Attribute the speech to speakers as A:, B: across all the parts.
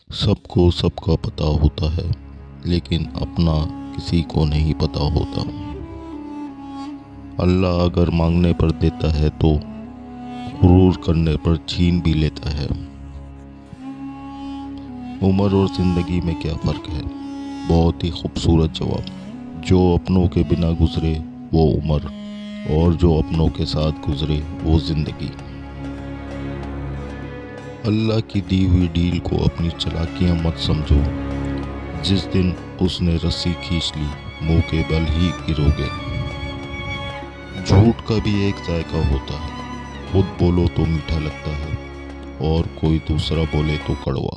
A: سب کو سب کا پتہ ہوتا ہے، لیکن اپنا کسی کو نہیں پتہ ہوتا۔ اللہ اگر مانگنے پر دیتا ہے تو غرور کرنے پر چھین بھی لیتا ہے۔ عمر اور زندگی میں کیا فرق ہے؟ بہت ہی خوبصورت جواب۔ جو اپنوں کے بنا گزرے وہ عمر، اور جو اپنوں کے ساتھ گزرے وہ زندگی۔ اللہ کی دی ہوئی ڈیل کو اپنی چالاکیاں مت سمجھو۔ جس دن اس نے رسی کھینچ لی، منہ کے بل ہی گرو گے۔ جھوٹ کا بھی ایک ذائقہ ہوتا ہے، خود بولو تو میٹھا لگتا ہے اور کوئی دوسرا بولے تو کڑوا۔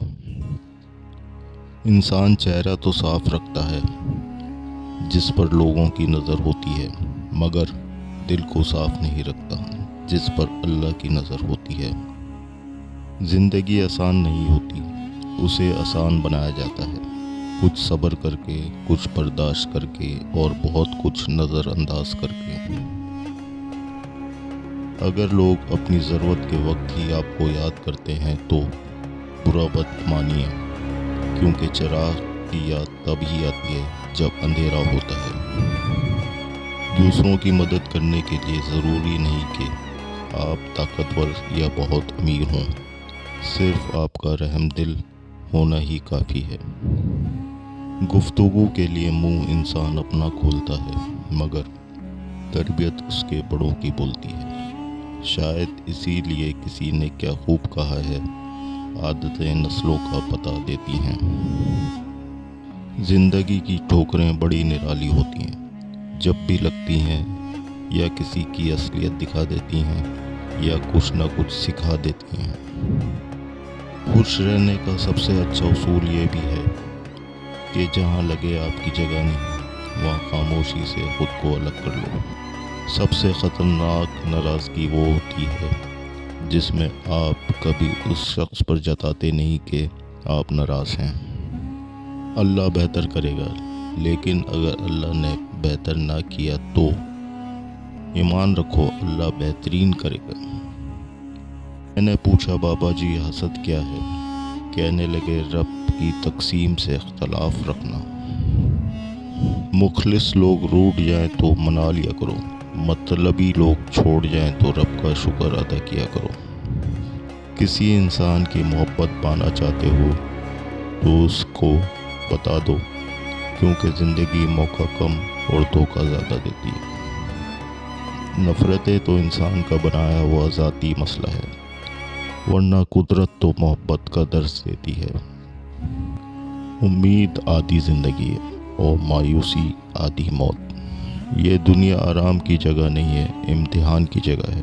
A: انسان چہرہ تو صاف رکھتا ہے جس پر لوگوں کی نظر ہوتی ہے، مگر دل کو صاف نہیں رکھتا جس پر اللہ کی نظر ہوتی ہے۔ زندگی آسان نہیں ہوتی، اسے آسان بنایا جاتا ہے، کچھ صبر کر کے، کچھ برداشت کر کے اور بہت کچھ نظر انداز کر کے۔ اگر لوگ اپنی ضرورت کے وقت ہی آپ کو یاد کرتے ہیں تو برا مت مانیے، کیونکہ چراغ کی یاد تب ہی آتی ہے جب اندھیرا ہوتا ہے۔ دوسروں کی مدد کرنے کے لیے ضروری نہیں کہ آپ طاقتور یا بہت امیر ہوں، صرف آپ کا رحم دل ہونا ہی کافی ہے۔ گفتگو کے لیے منہ انسان اپنا کھولتا ہے، مگر تربیت اس کے بڑوں کی بولتی ہے۔ شاید اسی لیے کسی نے کیا خوب کہا ہے، عادتیں نسلوں کا پتہ دیتی ہیں۔ زندگی کی ٹھوکریں بڑی نرالی ہوتی ہیں، جب بھی لگتی ہیں یا کسی کی اصلیت دکھا دیتی ہیں یا کچھ نہ کچھ سکھا دیتی ہیں۔ خوش رہنے کا سب سے اچھا اصول یہ بھی ہے کہ جہاں لگے آپ کی جگہ نہیں، وہاں خاموشی سے خود کو الگ کر لو۔ سب سے خطرناک ناراضگی وہ ہوتی ہے جس میں آپ کبھی اس شخص پر جتاتے نہیں کہ آپ ناراض ہیں۔ اللہ بہتر کرے گا، لیکن اگر اللہ نے بہتر نہ کیا تو ایمان رکھو اللہ بہترین کرے گا۔ میں نے پوچھا بابا جی حسد کیا ہے؟ کہنے لگے رب کی تقسیم سے اختلاف رکھنا۔ مخلص لوگ روٹ جائیں تو منا لیا کرو، مطلبی لوگ چھوڑ جائیں تو رب کا شکر ادا کیا کرو۔ کسی انسان کی محبت پانا چاہتے ہو تو اس کو بتا دو، کیونکہ زندگی موقع کم اور دھوکہ زیادہ دیتی ہے۔ نفرتیں تو انسان کا بنایا ہوا ذاتی مسئلہ ہے، ورنہ قدرت تو محبت کا درس دیتی ہے۔ امید آدھی زندگی ہے اور مایوسی آدھی موت۔ یہ دنیا آرام کی جگہ نہیں ہے، امتحان کی جگہ ہے۔